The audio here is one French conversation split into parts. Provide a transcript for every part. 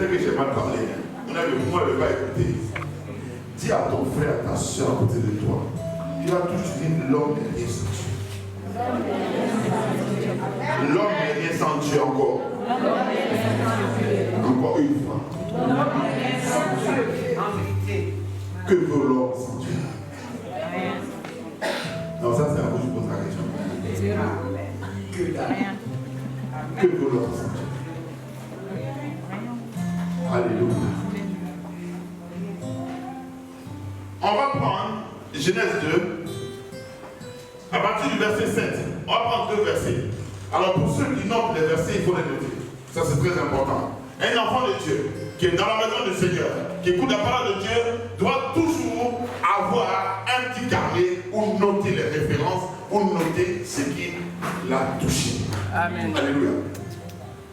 peut-être que j'ai mal parlé. On a le moi, ne pas écouter. Dis à ton frère, à ta soeur à côté de toi. Tu vas toujours dire l'homme n'est rien sans Dieu. L'homme n'est rien sans Dieu encore. Encore une fois. Que veut l'homme sans Dieu? Non, ça c'est à vous que je pose la question. Que veut l'homme sans Dieu? Alléluia. On va prendre Genèse 2, à partir du verset 7. On va prendre 2 versets. Alors pour ceux qui notent les versets, il faut les noter. Ça c'est très important. Un enfant de Dieu qui est dans la maison du Seigneur, qui écoute la parole de Dieu, doit toujours avoir un petit carnet où noter les références, où noter ce qui l'a touché. Amen. Alléluia.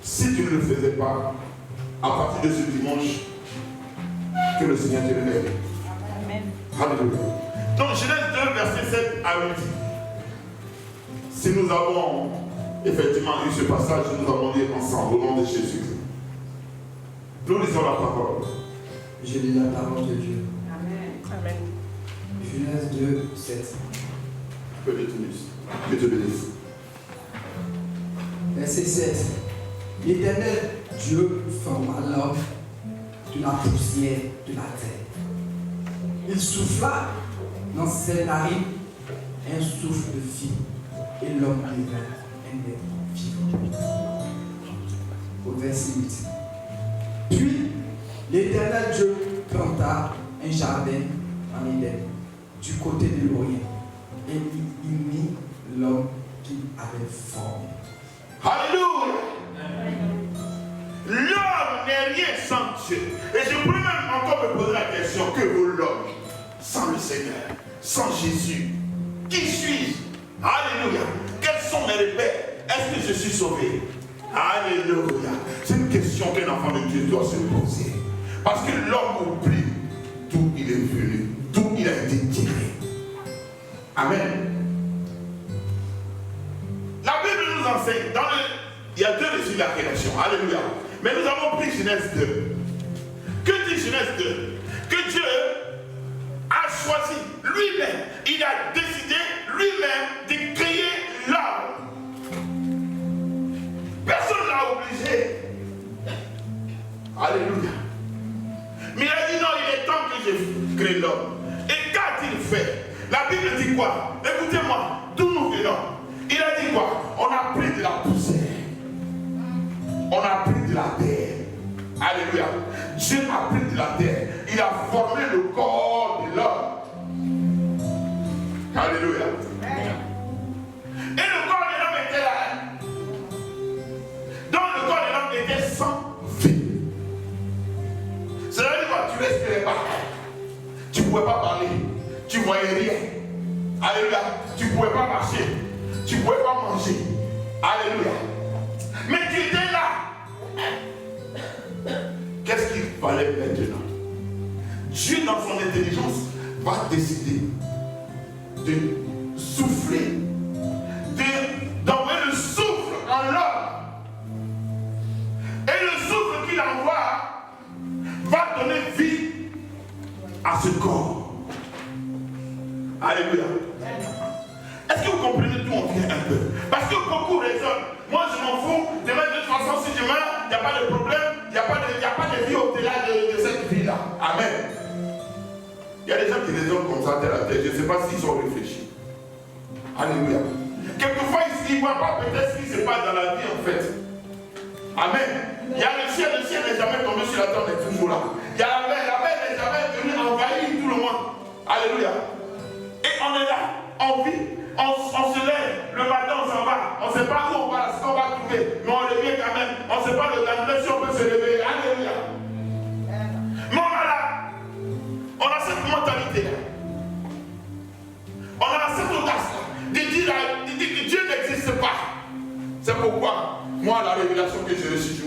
Si tu ne le faisais pas, à partir de ce dimanche, que le Seigneur te révèle. Amen. Alléluia. Donc Genèse 2, verset 7 à 8. Si nous avons effectivement eu ce passage, nous avons lu ensemble au nom de Jésus. Nous lisons la parole. Je lis la parole de Dieu. Amen. Genèse 2, 7. Que te bénisse. Verset 7. L'Éternel Dieu forma l'homme de la poussière de la terre. Il souffla dans ses narines un souffle de vie et l'homme devint un être vivant. Au verset 8. Puis l'Éternel Dieu planta un jardin en Éden du côté de l'Orient et il y mit l'homme qu'il avait formé. Alléluia. L'homme n'est rien sans Dieu. Et je peux même encore me poser la question, que vaut l'homme sans le Seigneur, sans Jésus? Qui suis-je? Alléluia. Quels sont mes repères? Est-ce que je suis sauvé? Alléluia. C'est une question qu'un enfant de Dieu doit se poser. Parce que l'homme oublie d'où il est venu, d'où il a été tiré. Amen. La Bible nous enseigne, il y a 2 récits de la création. Alléluia. Mais nous avons pris Genèse 2. Que dit Genèse 2? Que Dieu a choisi lui-même, il a décidé lui-même de créer l'homme. Personne ne l'a obligé. Alléluia. Mais il a dit non, il est temps que je crée l'homme. Et qu'a-t-il fait? La Bible dit quoi? Écoutez-moi, d'où nous venons? Il a dit quoi? On a pris de la poussière. On a pris de la terre. Alléluia. Dieu a pris de la terre. Il a formé le corps de l'homme. Alléluia. Et le corps de l'homme était là. Donc le corps de l'homme était sans vie. C'est-à-dire quoi? Tu respirais pas. Tu ne pouvais pas parler. Tu ne voyais rien. Alléluia. Tu ne pouvais pas marcher. Tu ne pouvais pas manger. Alléluia. Mais tu étais là. Qu'est-ce qu'il fallait maintenant? Dieu, dans son intelligence, va décider de souffler, d'envoyer le souffle en l'homme. Et le souffle qu'il envoie va donner vie à ce corps. Alléluia. Est-ce que vous comprenez d'où on vient un peu? Parce que beaucoup raisonnent. Moi, je m'en fous. Demain, de toute façon, si je meurs, il n'y a pas de problème. Il n'y a pas de vie au-delà de cette vie-là. Amen. Il y a des gens qui raisonnent comme ça terre à terre. Je ne sais pas s'ils ont réfléchi. Alléluia. Quelquefois, ils ne voient pas peut-être ce qui se passe dans la vie, en fait. Amen. Il y a le ciel n'est jamais tombé sur la terre, on est toujours là. Il y a la mer n'est jamais venue envahir tout le monde. Alléluia. Et on est là, on vit. On se lève, le matin on s'en va, on ne sait pas où on va, ce qu'on va trouver, mais on revient quand même, on ne sait pas le lendemain si on peut se lever, alléluia. Mais on a cette mentalité-là, on a cette audace-là, de dire que Dieu n'existe pas. C'est pourquoi, moi la révélation que j'ai reçue,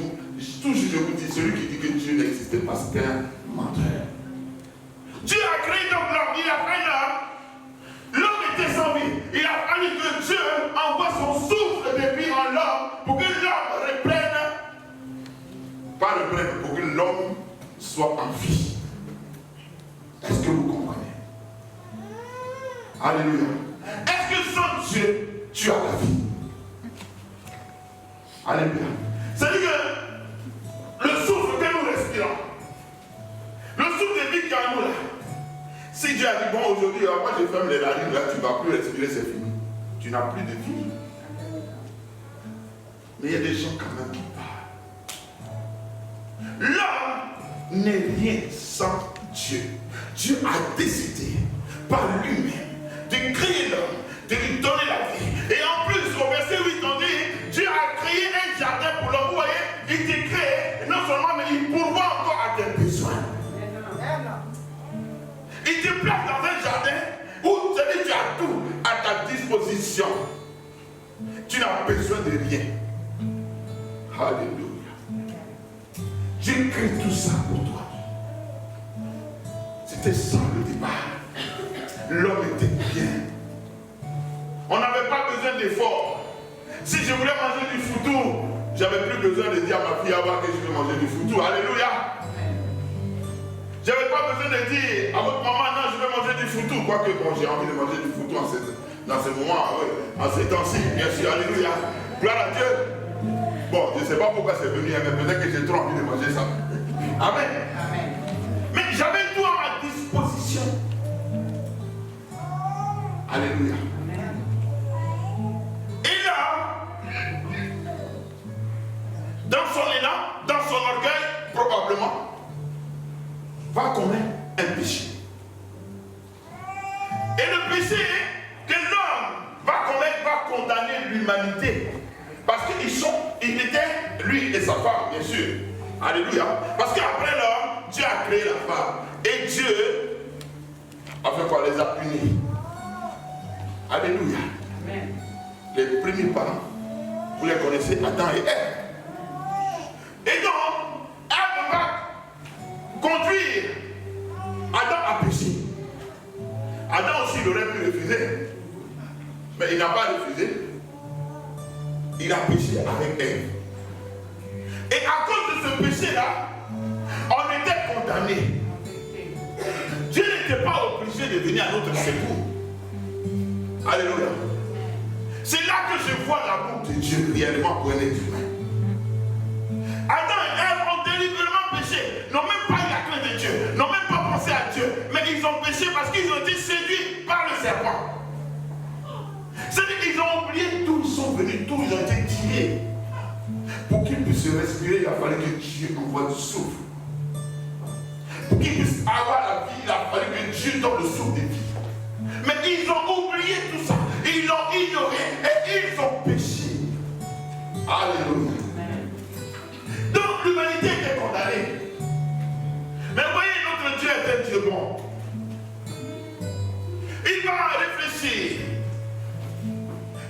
toujours je vous dis, celui qui dit que Dieu n'existe pas, c'est un menteur. Dieu a créé donc l'homme, il a fait l'homme. L'homme était sans vie. Il a fallu que Dieu envoie son souffle de vie en l'homme pour que l'homme reprenne par le prêtre pour que l'homme soit en vie. Est-ce que vous comprenez? Alléluia. Est-ce que sans Dieu, tu as la vie? Alléluia. C'est-à-dire que le souffle que nous respirons, le souffle de vie qui est en nous là, si Dieu a dit, bon, aujourd'hui, moi je ferme les narines, là, tu ne vas plus respirer, c'est fini. Tu n'as plus de vie. Mais il y a des gens quand même qui parlent. L'homme n'est rien sans Dieu. Dieu a décidé par lui-même de créer l'homme, de lui donner la vie. Et en plus, au verset 8, on dit, Dieu a créé un jardin pour l'homme. Vous voyez, il t'a créé, non seulement, mais il pourvoit encore à tes besoins. Il te place dans un jardin où tu as tout à ta disposition. Tu n'as besoin de rien. Alléluia. Dieu crée tout ça pour toi. C'était ça le départ. L'homme était bien. On n'avait pas besoin d'efforts. Si je voulais manger du foutou, j'avais plus besoin de dire à ma fille avant que je vais manger du foutou. Alléluia. J'avais pas besoin de dire à votre maman, non, je vais manger du foutou. Quoique, bon, j'ai envie de manger du foutou dans ce moment, en ces temps-ci, bien sûr. Alléluia. Gloire à Dieu. Bon, je ne sais pas pourquoi c'est venu, mais peut-être que j'ai trop envie de manger ça. Amen. Amen. Mais j'avais tout à ma disposition. Alléluia. Amen. Et là, dans son élan, dans son orgueil, probablement, va commettre un péché. Et le péché que l'homme va commettre va condamner l'humanité. Parce qu'il était, lui et sa femme, bien sûr. Alléluia. Parce qu'après l'homme, Dieu a créé la femme. Et Dieu a fait quoi? Les a punis. Alléluia. Amen. Les premiers parents, vous les connaissez, Adam et Ève. Et donc, Ève va conduire Adam à pécher. Adam aussi, il aurait pu refuser. Mais il n'a pas refusé. Il a péché avec Ève. Et à cause de ce péché-là, on était condamné. Dieu n'était pas obligé de venir à notre secours. Alléluia. C'est là que je vois l'amour de Dieu réellement pour un être humain. Adam et Ève ont délibérément péché, n'ont même pas eu la crainte de Dieu, n'ont même pas pensé à Dieu, mais ils ont péché parce qu'ils ont été séduits par le serpent. C'est-à-dire qu'ils ont oublié d'où ils sont venus, d'où ils ont été tirés. Pour qu'ils puissent respirer, il a fallu que Dieu envoie du souffle. Pour qu'ils puissent avoir la vie, il a fallu que Dieu donne le souffle de vie. Mais ils ont oublié tout ça, ils l'ont ignoré et ils ont péché. Alléluia. Donc l'humanité était condamnée. Mais voyez, notre Dieu est un Dieu bon. Il va réfléchir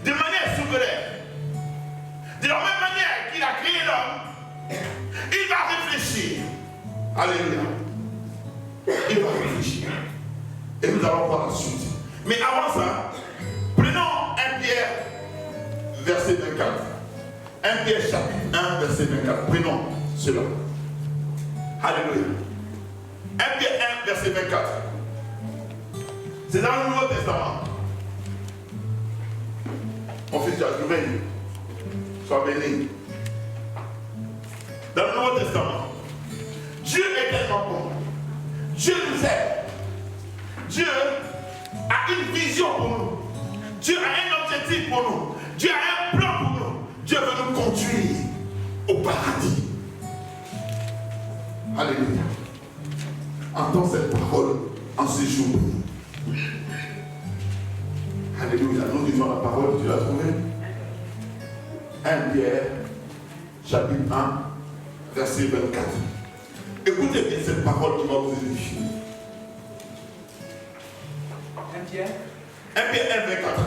de manière souveraine. De la même manière qu'il a créé l'homme, il va réfléchir. Alléluia. Il va réfléchir. Et nous allons voir la suite. Mais avant ça, prenons 1 Pierre, verset 24. 1 Pierre chapitre 1, verset 24. Prenons cela. Alléluia. 1 Pierre 1, verset 24. C'est dans le Nouveau Testament. Mon fils, tu as trouvé. Sois béni. Dans le Nouveau Testament, Dieu est tellement bon. Dieu nous aime. Dieu a une vision pour nous. Dieu a un objectif pour nous. Dieu a un plan pour nous. Dieu veut nous conduire au paradis. Alléluia. Entends cette parole en ce jour. Alléluia. Nous disons la parole, tu l'as trouvée? 1 Pierre, chapitre 1, verset 24. Écoutez bien cette parole qui va vous édifier. 1 Pierre 1, 24.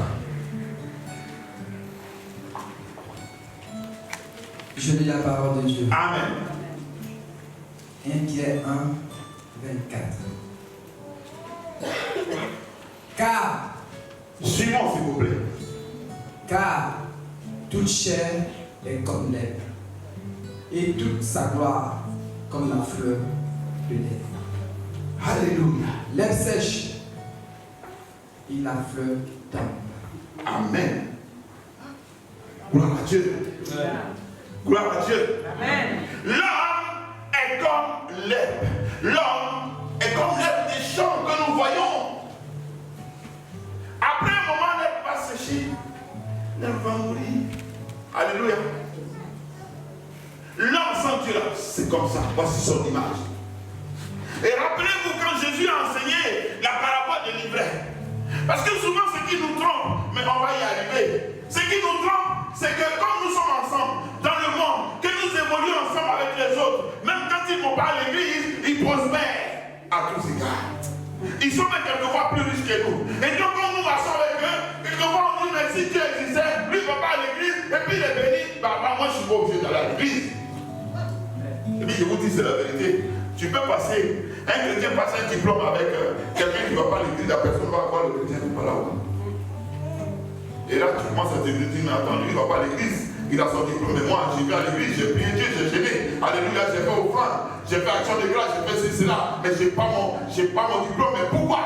Je lis la parole de Dieu. Amen. 1 Pierre 1, 24. Car, Suivons s'il vous plaît. Car toute chair est comme l'herbe, et toute sa gloire comme la fleur de l'herbe. Alléluia. L'herbe sèche et la fleur tombe. Amen. Gloire à Dieu. Gloire à Dieu. Amen. L'homme est comme l'herbe. L'homme est comme l'herbe des champs que nous voyons. Après un moment, l'herbe va sécher. L'herbe va mourir. Alléluia. L'homme sans Dieu, c'est comme ça. Voici son image. Et rappelez-vous quand Jésus a enseigné la parabole de l'ivraie. Parce que souvent, ce qui nous trompe, mais on va y arriver. Ce qui nous trompe, c'est que comme nous sommes ensemble dans le monde, que nous évoluons ensemble avec les autres, même quand ils ne vont pas à l'église, ils prospèrent à tous égards. Ils sont même quelquefois plus riches que nous. Et donc, quand nous marchons avec eux, quelquefois on dit, mais si Dieu existait, lui ne va pas à l'église, et puis il est béni, bah, moi je ne suis pas obligé d'aller à l'église. Et puis je vous dis, c'est la vérité. Tu peux passer, un chrétien passe un diplôme avec quelqu'un qui ne va pas à l'église, la personne va voir le chrétien qui n'est pas là-haut. Et là, tu commences à te dire, mais attends, lui, il ne va pas à l'église, il a son diplôme, mais moi, j'ai vu à l'église, j'ai prié Dieu, j'ai gêné. Alléluia, j'ai fait offrande, j'ai fait action de grâce, j'ai fait ceci, cela, mais je n'ai pas mon diplôme. Mais pourquoi?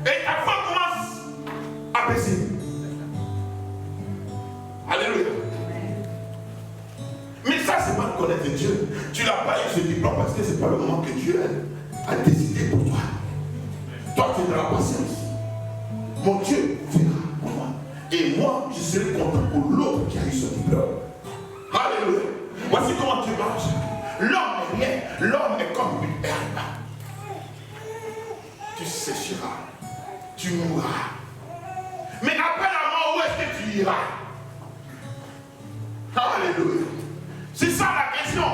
Et ta foi commence à baisser. Alléluia. Mais ça, c'est pas connaître Dieu. Tu n'as pas eu ce diplôme parce que ce n'est pas le moment que Dieu a décidé pour toi. Toi, tu as de la patience. Mon Dieu verra pour moi. Et moi, je serai content pour l'autre qui a eu ce diplôme. Alléluia. Voici comment tu marches. L'homme est rien. L'homme est comme une herbe. Tu sécheras. Tu mourras. Mais après la mort, où est-ce que tu iras? Alléluia. C'est ça la question.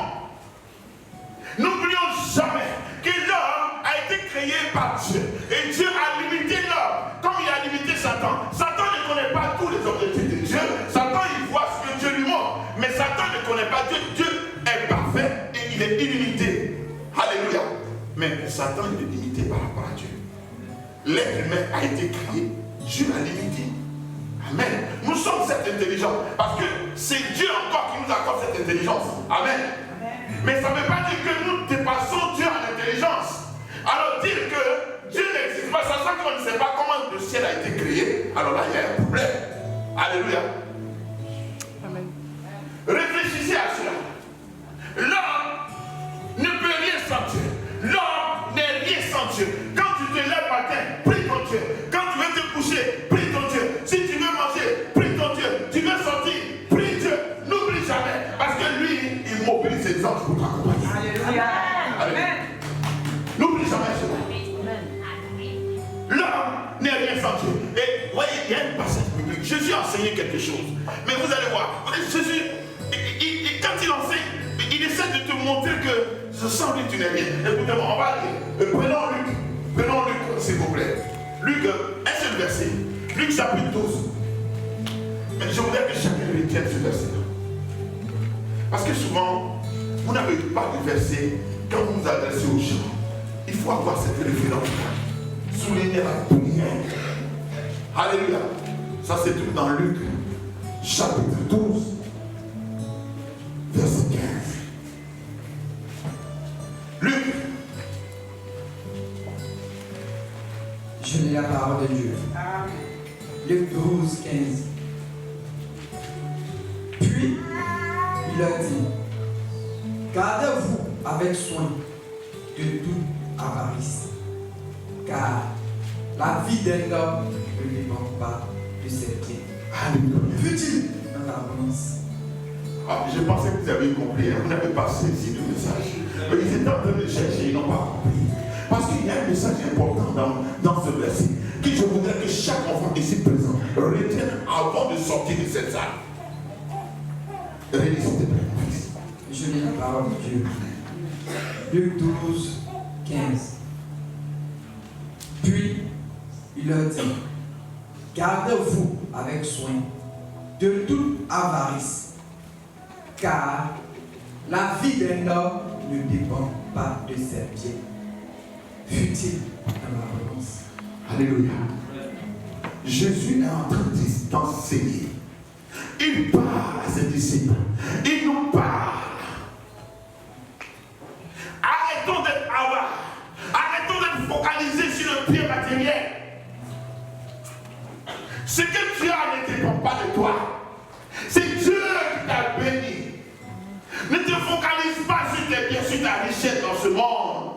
N'oublions jamais que l'homme a été créé par Dieu. Et Dieu a limité l'homme. Comme il a limité Satan. Satan ne connaît pas tous les objectifs de Dieu. Satan, il voit ce que Dieu lui montre. Mais Satan ne connaît pas Dieu. Dieu est parfait et il est illimité. Alléluia. Mais Satan, il est limité par rapport à Dieu. L'être humain a été créé. Dieu l'a limité. Amen. Nous sommes cette intelligence. Parce que c'est Dieu encore qui nous accorde cette intelligence. Amen. Mais ça ne veut pas dire que nous dépassons Dieu en intelligence. Alors dire que Dieu n'existe pas, sachant qu'on ne sait pas comment le ciel a été créé, alors là il y a un problème. Alléluia. Amen. Réfléchissez à cela. L'homme ne peut rien sans Dieu. L'homme n'est rien sans Dieu. Quand tu te lèves matin, prie ton Dieu. Quand tu veux te coucher, prie ton Dieu. Si tu veux manger, prie ton Dieu. Tu veux sortir, prie Dieu. N'oublie jamais. Parce que lui, il mobilise ses anges pour t'accompagner. Alléluia. Amen. N'oublie jamais cela. L'homme n'est rien sans Dieu. Et voyez, il y a une passage biblique. Jésus a enseigné quelque chose. Mais vous allez voir, Jésus, quand il enseigne, il essaie de te montrer que sans lui tu n'es rien. Écoutez-moi, on va aller. Prenons Luc, s'il vous plaît. Luc, un seul verset. Luc chapitre 12. Mais je voudrais que chacun retienne ce verset-là. Parce que souvent, vous n'avez pas de verset quand vous vous adressez aux gens. Il faut avoir cette référence-là. Souligner la prière. Alléluia. Ça c'est tout dans Luc, chapitre 12, verset 15. Luc. Je lis la parole de Dieu. Luc 12, 15. Puis, il leur dit, gardez-vous avec soin de toute avarice, car la vie d'un homme ne dépend pas de ses pieds. Alléluia. Fut-il dans l'abondance? Je pensais que vous avez compris, vous n'avez pas saisi le message. Mais ils étaient en train de chercher, ils n'ont pas compris. Parce qu'il y a un message important dans ce verset que je voudrais que chaque enfant ici présent retienne avant de sortir de cette salle. Relis, s'il te plaît, mon fils. Je lis la parole de Dieu. Luc 12, 15. Puis, il leur dit, gardez-vous avec soin de toute avarice, car la vie d'un homme ne dépend pas de ses pieds. Fut-il dans l'abondance? Alléluia. Jésus est en train d'enseigner. Il parle à ses disciples. Il nous parle Ce que tu as ne dépend pas de toi. C'est Dieu qui t'a béni. Ne te focalise pas sur tes biens, sur ta richesse dans ce monde.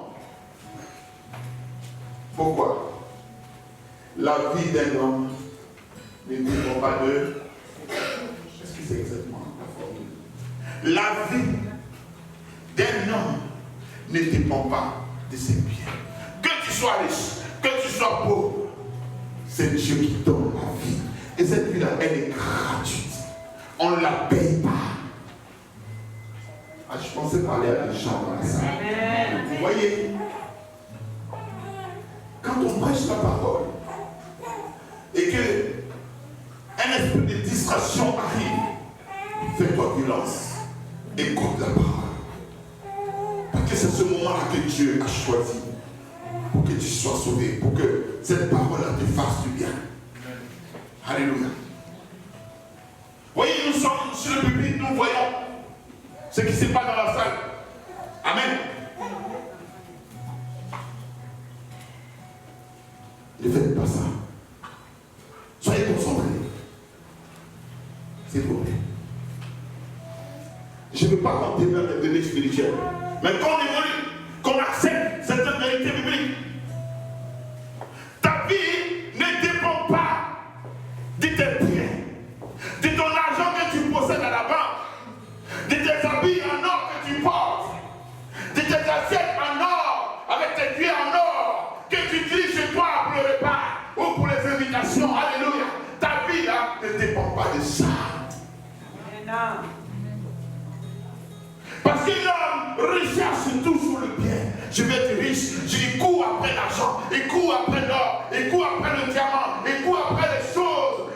Pourquoi? La vie d'un homme ne dépend pas de... Est-ce que c'est exactement la formule? La vie d'un homme ne dépend pas de ses biens. Que tu sois riche, que tu sois pauvre, c'est Dieu qui donne la vie. Et cette vie-là, elle est gratuite. On ne la paye pas. Ah, je pensais parler à des gens comme ça. Vous voyez, quand on prêche la parole et que un esprit de distraction arrive, fais-toi violence. Écoute la parole. Parce que c'est ce moment-là que Dieu a choisi pour que tu sois sauvé, pour que cette parole-là te fasse du bien. Alléluia. Voyez, nous sommes sur le public, nous voyons ce qui se passe dans la salle. Amen. Ne faites pas ça. Soyez concentrés. S'il vous plaît. Je ne veux pas qu'on développe des données spirituelles. Mais quand on évolue, qu'on accepte certaines vérités bibliques, ta vie ne dépend pas de tes biens, de ton argent que tu possèdes à la banque, de tes habits en or que tu portes, de tes assiettes en or, avec tes cuillères en or, que tu utilises chez toi pour le repas ou pour les invitations. Alléluia. Ta vie là ne dépend pas de ça. Non. Parce que l'homme recherche toujours le bien. Je vais être riche, je cours après l'argent, il court après l'or, il court après le diamant, il court après les choses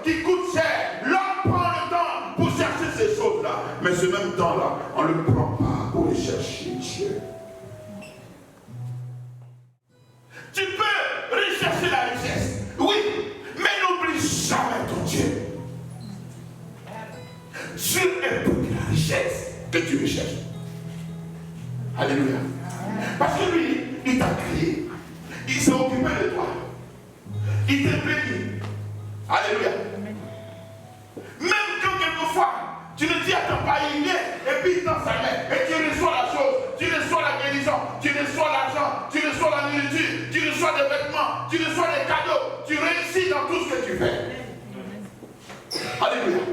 qui coûtent cher. L'homme prend le temps pour chercher ces choses-là. Mais ce même temps-là, on ne le prend pas pour aller chercher Dieu. Tu peux rechercher la richesse, oui, mais n'oublie jamais ton Dieu. Dieu est plus que la richesse que tu recherches. Alléluia. Parce que lui, il t'a créé. Il s'est occupé de toi. Il t'a béni. Alléluia. Même quand quelquefois, tu ne t'y attends pas, il vient et puis il tend sa main et tu reçois la chose, tu reçois la guérison, tu reçois l'argent, tu reçois la nourriture, tu reçois des vêtements, tu reçois des cadeaux, tu réussis dans tout ce que tu fais. Alléluia.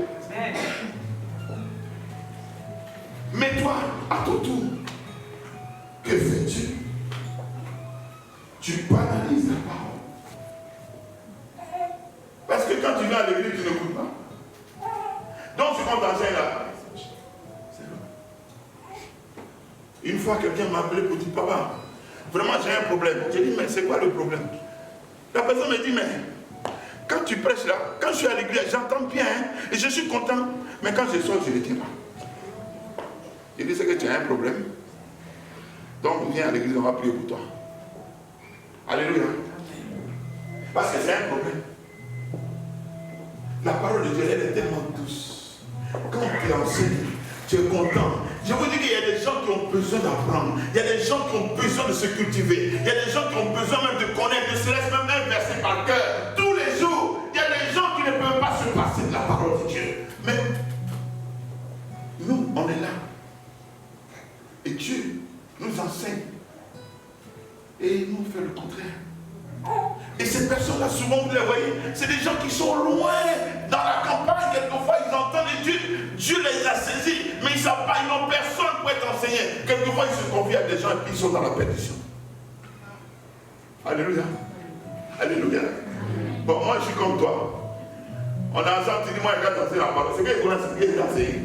Mais toi, à ton tour, que fais-tu? Tu banalises la parole. Parce que quand tu viens à l'église, tu n'écoutes pas. Donc ce qu'on t'enseigne là, c'est vrai. Une fois, quelqu'un m'a appelé pour dire, papa, vraiment j'ai un problème. J'ai dit, mais c'est quoi le problème? La personne me dit, mais quand tu prêches là, quand je suis à l'église, j'entends bien, hein, et je suis content, mais quand je sors, je ne tiens pas. Il dit, c'est que tu as un problème. Donc viens à l'église, on va prier pour toi. Alléluia. Parce que c'est un problème. La parole de Dieu, elle est tellement douce. Quand tu enseignes, tu es content. Je vous dis qu'il y a des gens qui ont besoin d'apprendre. Il y a des gens qui ont besoin de se cultiver. Il y a des gens qui ont besoin même de connaître, ne serait-ce même un verset par cœur. Tous les jours, il y a des gens qui ne peuvent pas se passer de la parole de Dieu. Mais nous, on est là. Et Dieu nous enseigne. Et il nous fait le contraire. Et ces personnes-là, souvent, vous les voyez, c'est des gens qui sont loin dans la campagne. Quelquefois, ils entendent Dieu. Dieu les a saisis, mais ils ne savent pas, ils n'ont personne pour être enseignés. Quelquefois, ils se confient à des gens et puis ils sont dans la perdition. Alléluia. Alléluia. Bon, moi, je suis comme toi. On a ensemble, tu dis, moi, regarde enseigner la parole. C'est qu'il faut enseigner.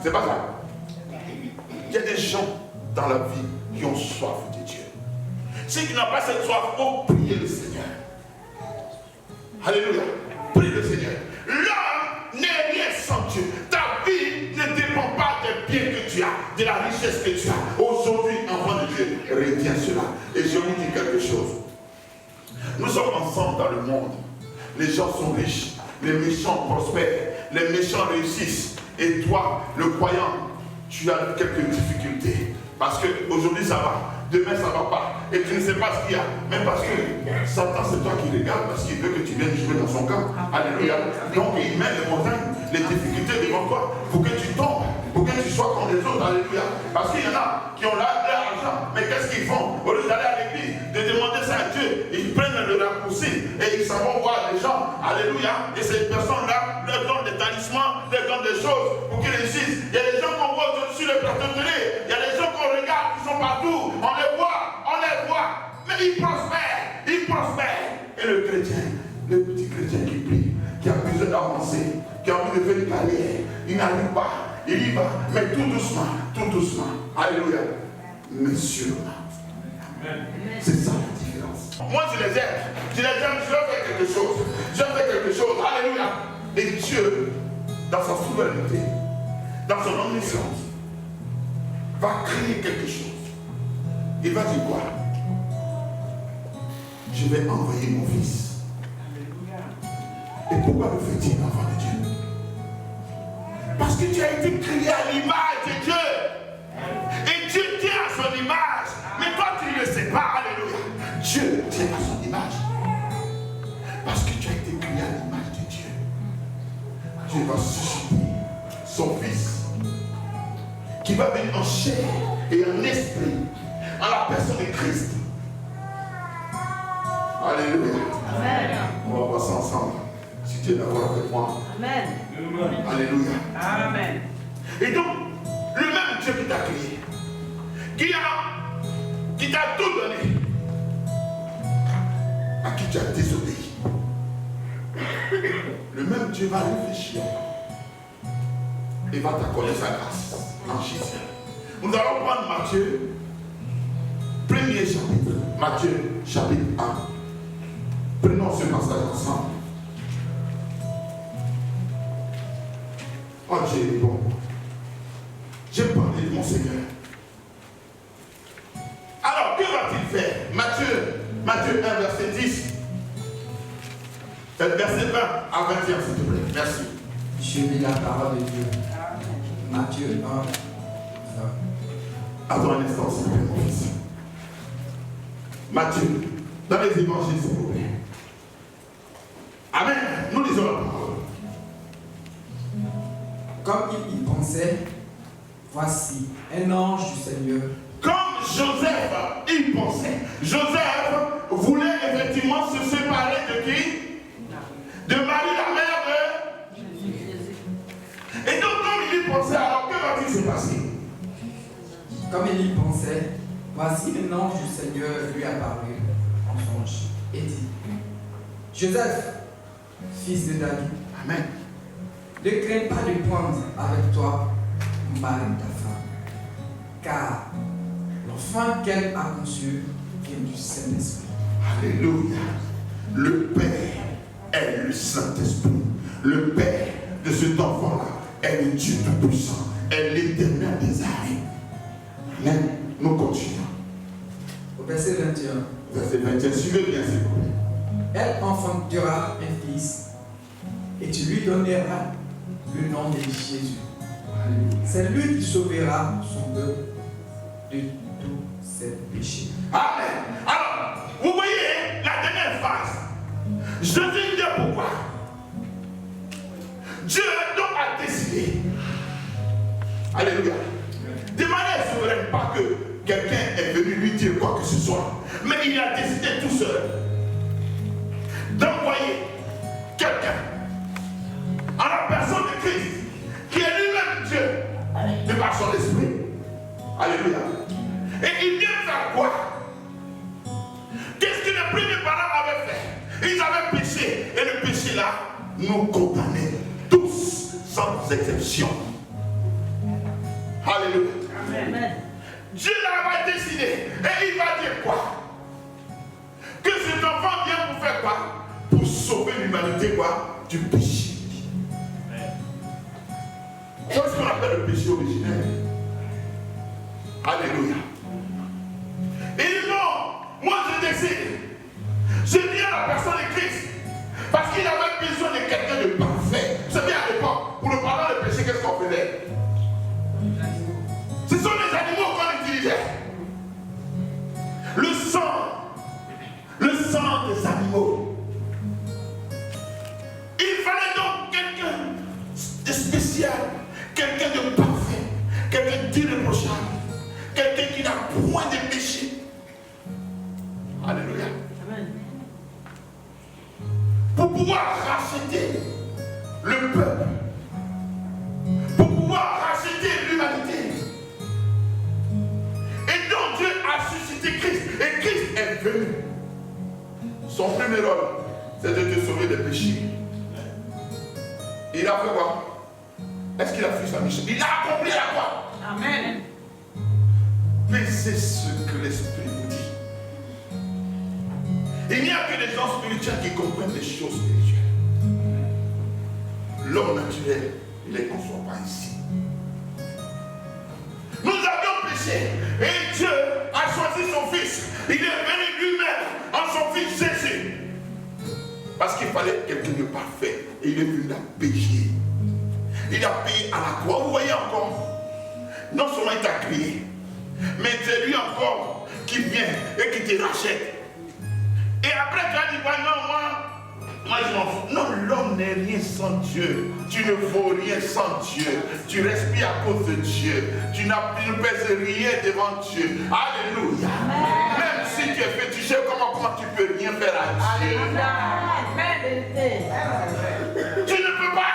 C'est pas ça. Il y a des gens dans la vie qui ont soif de Dieu. Ceux qui n'ont pas cette soif, oh, priez le Seigneur. Alléluia. Prie le Seigneur. L'homme n'est rien sans Dieu. Ta vie ne dépend pas des biens que tu as, de la richesse que tu as. Aujourd'hui, enfant de Dieu, retiens cela. Et je vous dis quelque chose. Nous sommes ensemble dans le monde. Les gens sont riches. Les méchants prospèrent. Les méchants réussissent. Et toi, le croyant, tu as quelques difficultés. Parce qu'aujourd'hui ça va, demain ça ne va pas. et tu ne sais pas ce qu'il y a. Mais parce que Satan, c'est toi qui regardes, parce qu'il veut que tu viennes jouer dans son camp. Alléluia. Donc il met les montagnes, les difficultés devant toi pour que tu tombes, pour que tu sois comme les autres. Alléluia. Parce qu'il y en a qui ont l'argent, mais qu'est-ce qu'ils font? Au lieu d'aller à l'église, de demander ça à Dieu, ils prennent le raccourci et ils s'en vont voir les gens. Alléluia. Et ces personnes-là leur donnent des talismans, leur donnent des choses pour qu'ils réussissent. Il y a des gens qu'on voit sur les plateaux de télé, il y a des gens qu'on regarde qui sont partout, on les voit, mais ils prospèrent. Et le chrétien, le petit chrétien qui prie, qui a besoin d'avancer, qui a envie de faire une carrière, il n'arrive pas, il y va, mais tout doucement. Alléluia. Monsieur, c'est ça la différence. Moi je les aime, je vais faire quelque chose, alléluia. Et Dieu, dans sa souveraineté, dans son omniscience, va créer quelque chose. Il va dire quoi? Je vais envoyer mon fils. Et pourquoi le fait-il, enfant de Dieu? Parce que tu as été créé à l'image de Dieu. Et Dieu tient à son image. Mais toi, tu ne le sais pas. Alléluia. Dieu tient à son image. Parce que tu as été créé à l'image de Dieu. Dieu va susciter son fils qui va venir en chair et en esprit, en la personne de Christ. Alléluia. Amen. On va passer ensemble. Si tu es d'accord avec moi. Amen. Alléluia. Amen. Et donc, le même Dieu qui t'a créé, qui t'a tout donné, à qui tu as désobéi, le même Dieu va réfléchir et va t'accorder sa grâce en Jésus. Nous allons prendre Matthieu, premier chapitre, Matthieu chapitre 1. Prenons ce passage ensemble. Oh Dieu est bon. J'ai parlé de mon Seigneur. Alors, que va-t-il faire? Matthieu 1, verset 10. Verset 20 à 21, s'il te plaît. Merci. Je lis la parole de Dieu. Matthieu 1, 20. Attends un instant, s'il te plaît, mon fils. Matthieu, dans les évangiles, s'il vous plaît. Amen. Nous lisons la parole. Comme il y pensait, voici un ange du Seigneur. Comme Joseph, il pensait. Joseph voulait effectivement se séparer de qui? De Marie, la mère de Jésus. Et donc, comme il y pensait, alors que va-t-il se passer? Comme il y pensait, voici un ange du Seigneur lui apparut en songe et dit: Joseph, fils de David, Amen. ne crains pas de prendre avec toi Marie ta femme, car l'enfant qu'elle a conçu vient du Saint-Esprit. Alléluia. Le Père est le Saint-Esprit. Le Père de cet enfant-là est le Dieu Tout-Puissant, est l'Éternel des armées. Amen. Nous continuons. Au verset 21. Verset 21. Suivez bien, s'il vous plaît. Elle enfantera un fils, et tu lui donneras le nom de Jésus. C'est lui qui sauvera son peuple de tous ses péchés. Amen. Alors, vous voyez la dernière phrase. Je vais vous dire pourquoi. Dieu donc a décidé. Alléluia. De manière souveraine, pas que quelqu'un est venu lui dire quoi que ce soit, mais il a décidé tout seul d'envoyer quelqu'un en la personne de Christ, qui est lui-même Dieu, de par son esprit. Alléluia. Et il vient faire quoi? Qu'est-ce que les premiers parents avaient fait? Ils avaient péché, et le péché là nous condamnait tous, sans exception. Alléluia. Amen. Dieu n'a pas décidé. Et il va dire quoi? Que cet enfant vient pour faire quoi? Pour sauver l'humanité quoi? Du péché. C'est ce qu'on appelle le péché originel. Alléluia. Et il dit non, moi je décide. Je viens à la personne de Christ. Parce qu'il avait besoin de quelqu'un de parfait. Vous savez à l'époque, pour le pardon de péché, qu'est-ce qu'on faisait? Ce sont les animaux qu'on utilisait. Le sang le peuple, pour pouvoir racheter l'humanité. Et donc Dieu a suscité Christ. Et Christ est venu. Son premier rôle, c'est de te sauver des péchés. Il a fait quoi? Est-ce qu'il a fait sa mission? Il a accompli la croix. Amen. Mais c'est ce que l'Esprit nous dit. Il n'y a que des gens spirituels qui comprennent les choses spirituelles. L'homme naturel, il ne les conçoit pas ici. Nous avions péché et Dieu a choisi son Fils. Il est venu lui-même en son Fils Jésus. Parce qu'il fallait quelqu'un de parfait. Et il est venu la payer. Il a payé à la croix. Vous voyez encore, non seulement il t'a créé, mais c'est lui encore qui vient et qui te rachète. Et après tu as dit, bah non, moi je m'en fous. Non, l'homme n'est rien sans Dieu. Tu ne vaux rien sans Dieu. Tu respires à cause de Dieu. Tu ne pèses rien devant Dieu. Alléluia. Amen. Même si tu es féticheur, comment tu peux rien faire à Dieu? Amen. Tu ne peux pas.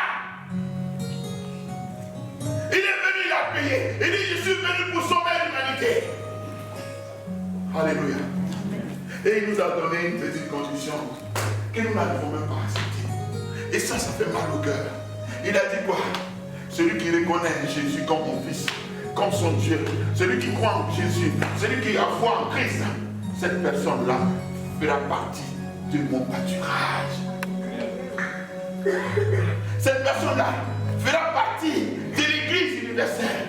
Il est venu, il a payé. Il dit, je suis venu pour sauver l'humanité. Alléluia. Et il nous a donné une petite condition que nous n'avons même pas acceptée. Et ça fait mal au cœur. Il a dit quoi? Celui qui reconnaît Jésus comme mon Fils, comme son Dieu, celui qui croit en Jésus, celui qui a foi en Christ, cette personne-là fera partie de mon pâturage. Cette personne-là fera partie de l'Église universelle.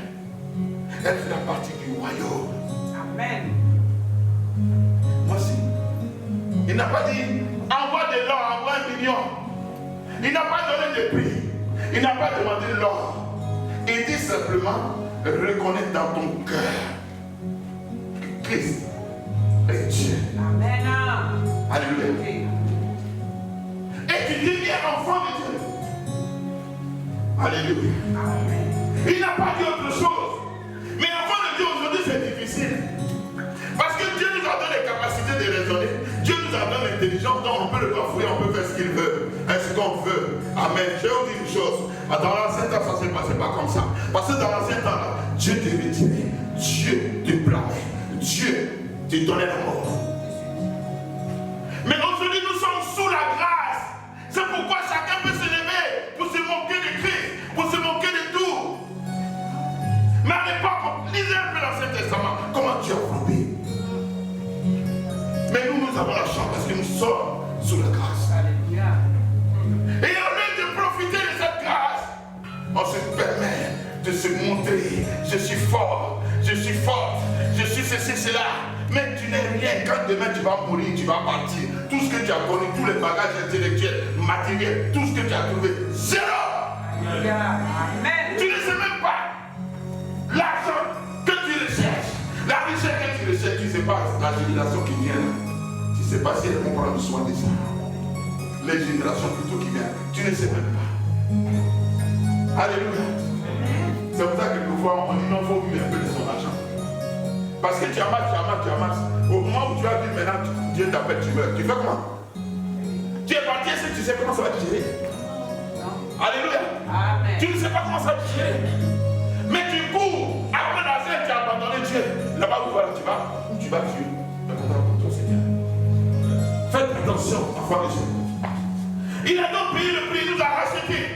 Elle fera partie du royaume. Amen. Voici. Il n'a pas dit envoie de l'or, envoie 1 million. Il n'a pas donné de prix. Il n'a pas demandé l'or. Il dit simplement reconnais dans ton cœur que Christ est Dieu. Amen. Alléluia. Et tu deviens enfant de Dieu. Alléluia. Amen. Il n'a pas dit autre chose. Mais enfant de Dieu aujourd'hui c'est difficile. Parce que Dieu nous a donné les capacités de raisonner. Dieu nous a donné l'intelligence, donc on peut le bafouer, on peut faire ce qu'il veut, ce qu'on veut. Amen. Je vais vous dire une chose. Dans l'ancien temps, ça ne se passait pas comme ça. Parce que dans l'ancien temps, là, Dieu te retirait, Dieu te blâmait, Dieu te donnait la mort. Mais aujourd'hui, nous sommes sous la grâce. C'est pourquoi chacun peut se lever pour se moquer de Christ, pour se moquer de tout. Mais à l'époque, lisez un peu l'Ancien Testament, comment Dieu a frappé. Mais nous avons la chance parce que nous sommes sous la grâce. Alléluia. Et au lieu de profiter de cette grâce, on se permet de se montrer. Je suis fort, je suis forte, je suis ceci, cela. Mais tu n'es rien. Quand demain tu vas mourir, tu vas partir. Tout ce que tu as connu, tous les bagages intellectuels, matériels, tout ce que tu as trouvé, zéro. Alléluia. Amen. Tu ne sais même pas l'argent que tu recherches, la richesse que tu recherches. Tu ne sais pas la génération qui vient. Tu ne sais pas si elles vont prendre soin de ça. Les générations plutôt qui viennent. Tu ne sais même pas. Alléluia. C'est pour ça que quelquefois on dit non, il faut vivre un peu de son argent. Parce que tu amasses. Au moment où tu as vu maintenant, Dieu t'appelle, tu meurs. Tu fais comment? Tu es parti, est-ce que tu sais comment ça va te gérer? Alléluia. Amen. Tu ne sais pas comment ça va te gérer. Mais tu cours. Après la scène, tu as abandonné Dieu. Là-bas où voilà, tu vas Dieu. Mais content pour toi, Seigneur. Faites attention, enfants de Dieu. Il a donc payé le prix, il nous a rachetés.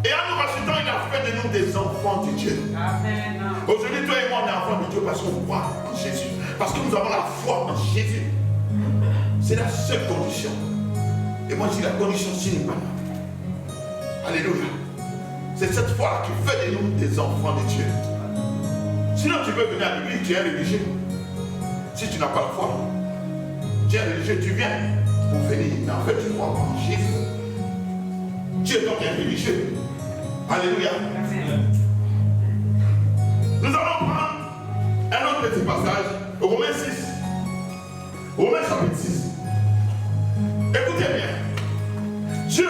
Et en nous rachetant, il a fait de nous des enfants de Dieu. Amen. Aujourd'hui, toi et moi, on est enfants de Dieu parce qu'on croit en Jésus. Parce que nous avons la foi en Jésus. C'est la seule condition. Et moi, je dis la condition sine qua non. Alléluia. C'est cette foi qui fait de nous des enfants de Dieu. Sinon, tu peux venir à l'église, tu es un religieux. Si tu n'as pas la foi, tu es un religieux, tu viens pour venir. Mais en fait, tu crois en Jésus. Tu es donc un religieux. Alléluia. Nous allons prendre un autre petit passage au Romains 6. Romains chapitre 6. Écoutez bien. Dieu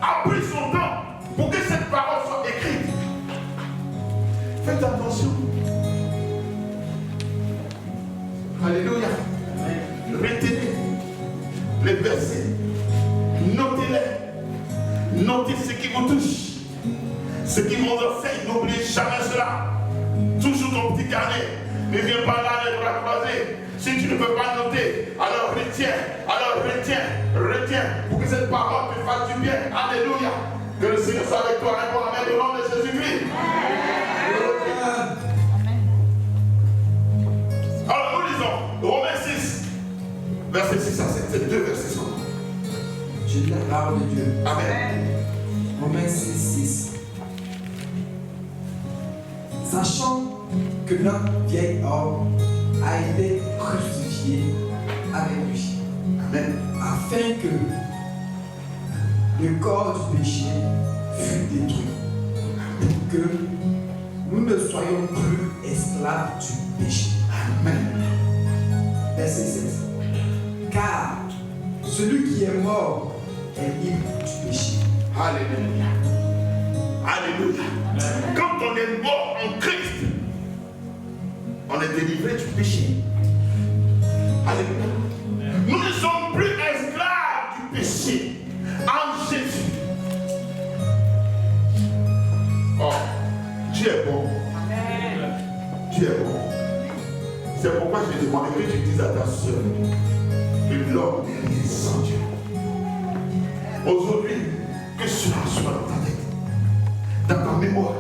a pris son temps pour que cette parole soit écrite. Faites attention. Alléluia. Retenez les versets. Notez-les. Notez ce qui vous touche. Ce qui vous enseigne, n'oubliez jamais cela. Toujours ton petit carnet. Ne viens pas là les bras croisés. Si tu ne peux pas noter, alors retiens, pour que cette parole te fasse du bien. Alléluia. Que le Seigneur soit avec toi. Réponds amen au nom de Jésus-Christ. Alors nous lisons Romains 6, verset 6 à 7. C'est 2 versets seulement. Je lis la parole de Dieu. Amen. Romains 6, 6. Sachant que notre vieil homme a été crucifié avec lui, Amen. afin que le corps du péché fût détruit, pour que nous ne soyons plus esclaves du péché. Amen. Verset 16. Car celui qui est mort est libre du péché. Alléluia. Alléluia. Quand on est mort en Christ, on est délivré du péché. Alléluia. Nous ne sommes plus esclaves du péché en Jésus. Oh, Dieu est bon. Dieu est bon. C'est pourquoi je demande que tu dises à ta soeur que l'homme n'est rien sans Dieu. Aujourd'hui, que cela soit dans ta tête, dans ta mémoire.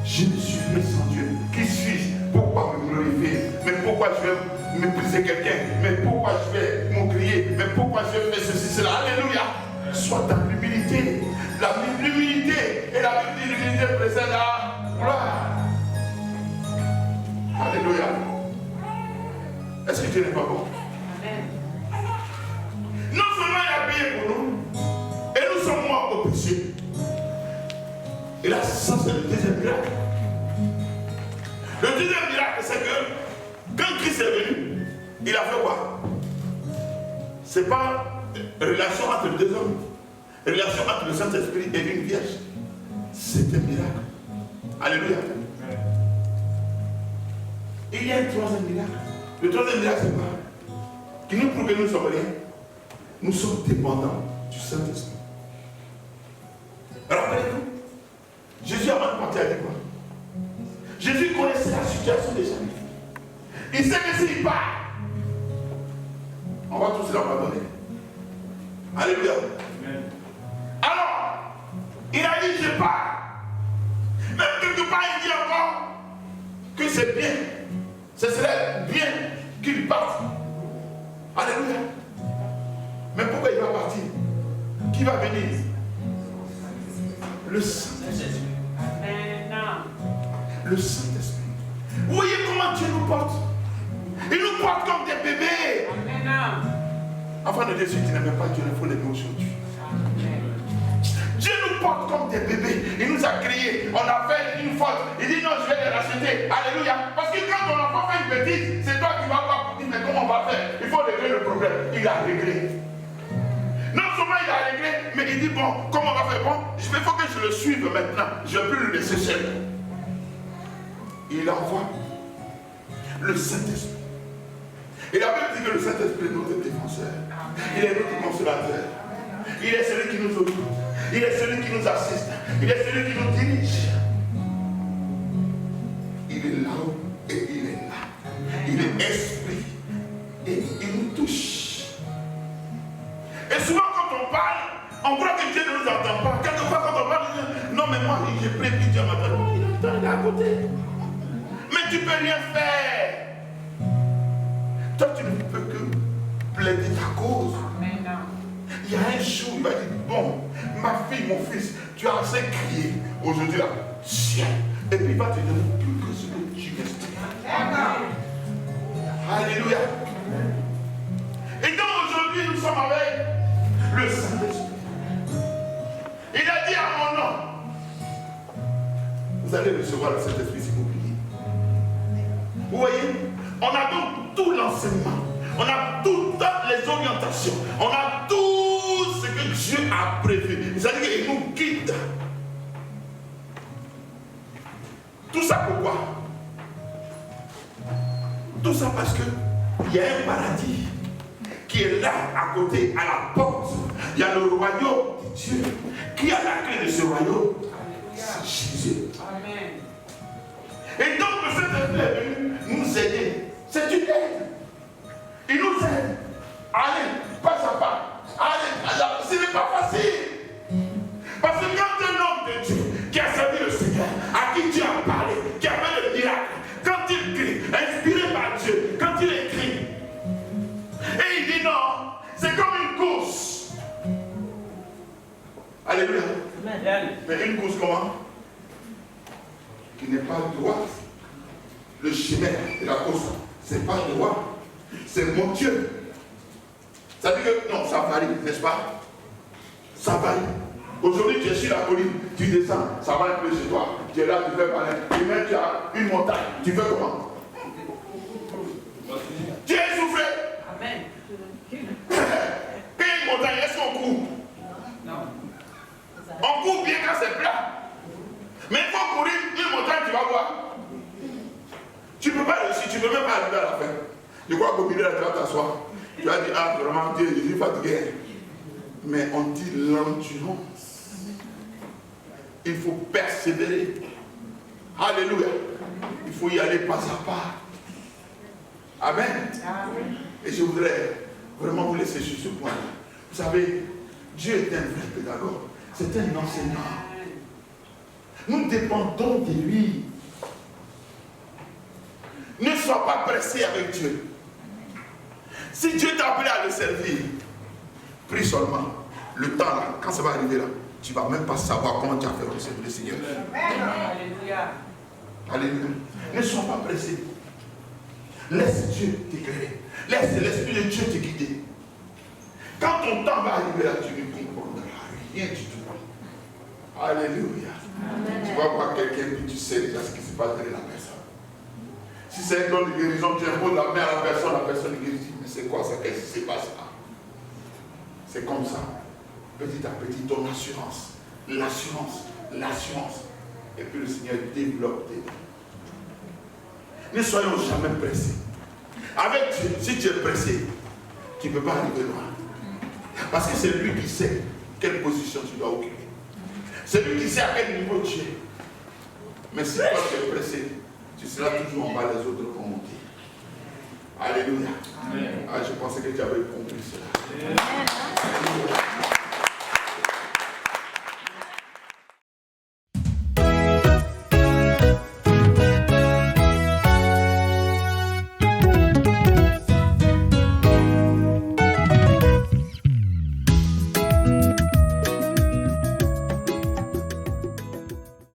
Je ne suis plus sans Dieu. Qui suis-je? Pourquoi me glorifier? Mais pourquoi je vais mépriser quelqu'un? Mais pourquoi je vais m'oublier? Mais pourquoi je vais faire ceci, cela? Alléluia. Sois dans l'humilité. L'humilité et la Bible dit l'humilité précède la gloire. Alléluia. Est-ce que Dieu n'est pas bon? Non seulement il a payé pour nous, et nous sommes morts au péché. Et là, ça c'est le deuxième miracle. Le deuxième miracle, c'est que quand Christ est venu, il a fait quoi? C'est pas une relation entre les deux hommes, une relation entre le Saint-Esprit et une vierge. C'est un miracle. Alléluia. Et il y a un troisième miracle. Le troisième miracle, c'est quoi? Qui nous prouve que nous ne sommes rien. Nous sommes dépendants du Saint-Esprit. Rappelez-vous, Jésus avant de partir a dit quoi? Jésus connaissait la situation des gens. Il sait que s'il part, on va tous l'abandonner. Alléluia. Alors, il a dit je pars. Même quelque part, il dit encore que c'est bien. Ce serait bien qu'il parte. Alléluia. Mais pourquoi il va partir? Qui va venir? Le Saint-Esprit. Le Saint-Esprit. Vous voyez comment Dieu nous porte? Il nous porte comme des bébés. Enfin de dire si tu n'aimes pas Dieu, il faut l'aimer aujourd'hui. Dieu nous porte comme des bébés. Il nous a créés. On a fait une faute. Il dit non, je vais les racheter. Alléluia. Parce que quand ton enfant fait une bêtise, c'est toi qui vas voir pour dire mais comment on va faire? Il faut régler le problème. Il a réglé. Non seulement il a réglé, mais il dit bon, comment on va faire? Bon, il faut que je le suive maintenant. Je ne vais plus le laisser seul. Il envoie le Saint-Esprit. Et la Bible dit que le Saint-Esprit est notre défenseur. Il est notre consolateur. Il est celui qui nous occupe. Il est celui qui nous assiste. Il est celui qui nous dirige. Il est là-haut et il est là. Il est esprit et il nous touche. Et souvent quand on parle, on croit que Dieu ne nous entend pas. Quelquefois quand on parle, on dit non mais moi j'ai pris puis Dieu m'entend. Il entend, il est à côté. Mais tu ne peux rien faire. Toi tu ne peux que plaider ta cause. Il y a un jour, il va dire, bon, ma fille, mon fils, tu as assez crié. Aujourd'hui là, tiens. Et puis il va te donner plus que ce que tu espères. Alléluia. Et donc aujourd'hui, nous sommes avec le Saint-Esprit. Il a dit à mon nom, vous allez recevoir le Saint-Esprit si vous priez. Vous voyez, on a donc tout l'enseignement, on a toutes les orientations, on a tout ce que Dieu a prévu. C'est-à-dire qu'il nous guide. Tout ça pourquoi? Tout ça parce qu'il y a un paradis qui est là à côté, à la porte. Il y a le royaume de Dieu. Qui a la clé de ce royaume? C'est Jésus. Amen. Et donc le Saint-Esprit est venu nous aider. C'est une aide. Il nous aide. Allez, pas à pas. Allez, ce n'est pas facile. Parce que quand un homme de Dieu qui a servi le Seigneur, à qui Dieu a parlé, qui a fait le miracle, quand il crie, inspiré par Dieu, quand il écrit, et il dit non, c'est comme une course. Alléluia. Mais une course comment? Qui n'est pas droite. Le chemin de la course, c'est pas droit. C'est montueux. Ça veut dire que non, ça varie, n'est-ce pas? Ça varie. Aujourd'hui, tu es sur la colline, tu descends, ça va un peu chez toi. Tu es là, tu fais parler. Et même tu as une montagne, tu fais comment? Tu es essoufflé. Amen. Quand il y a une montagne, est-ce qu'on court? Non. On court bien quand c'est plat. Mais il faut courir une montagne, tu vas voir. Tu ne peux pas réussir, tu ne peux même pas arriver à la fin. Je crois qu'au milieu, là, tu vas t'asseoir. Tu vas dire, ah, vraiment, Dieu, je suis fatigué. Mais on dit l'endurance. Il faut persévérer. Alléluia. Il faut y aller pas à pas. Amen. Amen. Et je voudrais vraiment vous laisser sur ce point-là. Vous savez, Dieu est un vrai pédagogue. C'est un enseignant. Nous dépendons de lui. Ne sois pas pressé avec Dieu. Si Dieu t'a appelé à le servir, prie seulement. Le temps là, quand ça va arriver là, tu ne vas même pas savoir comment tu as fait pour servir le Seigneur. Alléluia. Alléluia. Ne sois pas pressé. Laisse Dieu t'éclairer. Laisse l'Esprit de Dieu te guider. Quand ton temps va arriver là, tu ne comprendras rien du tout. Alléluia. Amen. Tu vas voir quelqu'un et tu sais déjà ce qui se passe derrière la personne. Si c'est un don de guérison, tu imposes la main à la personne guérit. Mais c'est quoi ça? Qu'est-ce qui se passe là? C'est comme ça. Petit à petit, ton assurance, l'assurance. Et puis le Seigneur développe tes dons. Ne soyons jamais pressés. Avec Dieu, si tu es pressé, tu ne peux pas arriver loin. Parce que c'est lui qui sait quelle position tu dois occuper. C'est lui qui sait à quel niveau tu es. Mais si toi tu es pressé, tu seras toujours en bas des autres pour monter. Alléluia. Ah, je pensais que tu avais compris cela. Alléluia.